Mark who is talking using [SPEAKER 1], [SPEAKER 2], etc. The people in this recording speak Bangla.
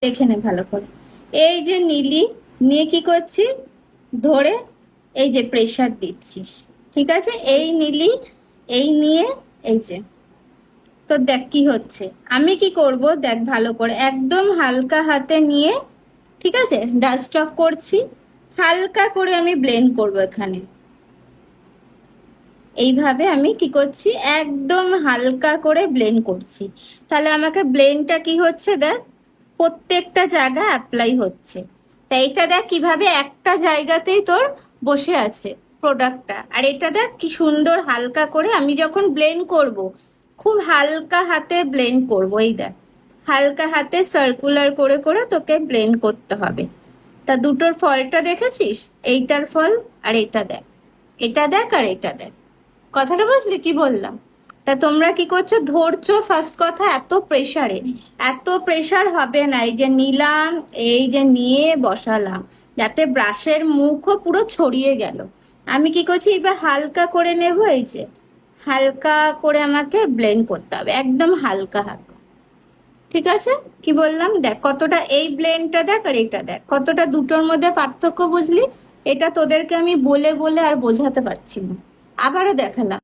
[SPEAKER 1] দেখে নে ভালো করে। এই যে নিলি, নিয়ে কি করছি, ধরে এই যে প্রেসার দিচ্ছিস, ঠিক আছে? এই নিলি, এই নিয়ে এই যে, তো দেখ কি হচ্ছে। আমি কি করব দেখ ভালো করে, একদম হালকা হাতে নিয়ে, ঠিক আছে, ডাস্ট অফ করছি, হালকা করে আমি ব্লেন্ড করব এখানে। এইভাবে আমি কি করছি, একদম হালকা করে ব্লেন্ড করছি। তাহলে আমাকে ব্লেন্ডটা কি হচ্ছে দেখ, প্রত্যেকটা জায়গা অ্যাপ্লাই হচ্ছে। তাই এটা দেখ কিভাবে একটা জায়গাতেই তোর বসে আছে প্রোডাক্টটা। আর এটা দেখ কি সুন্দর হালকা করে আমি যখন ব্লেন্ড করব, খুব হালকা হাতে ব্লেন্ড করব। এই দেখ, হালকা হাতে সার্কুলার করে করে তোকে ব্লেন্ড করতে হবে। তা দুটোর ফলটা দেখেছিস, এইটার ফল আর এটা দেখ, এটা দেখ আর এটা দেখ। কথাটা বুঝলি কি বললাম? তা তোমরা কি করছো, ধরছো ফার্স্ট কথা এত প্রেসারে। এত প্রেসার হবে না, এই যে নিলাম, এই যে নিয়ে বসালাম, যাতে ব্রাশের মুখও পুরো ছড়িয়ে গেল। আমি কি করছি, এবার হালকা করে নেব, এই যে হালকা করে আমাকে ব্লেন্ড করতে হবে, একদম হালকা হালকা। ঠিক আছে? কি বললাম দেখ কতটা, এই ব্লেন্ডটা দেখ আর এটা দেখ কতটা দুটোর মধ্যে পার্থক্য, বুঝলি? এটা তোদেরকে আমি বলে বলে আর বোঝাতে পারছি না, আবারও দেখালাম।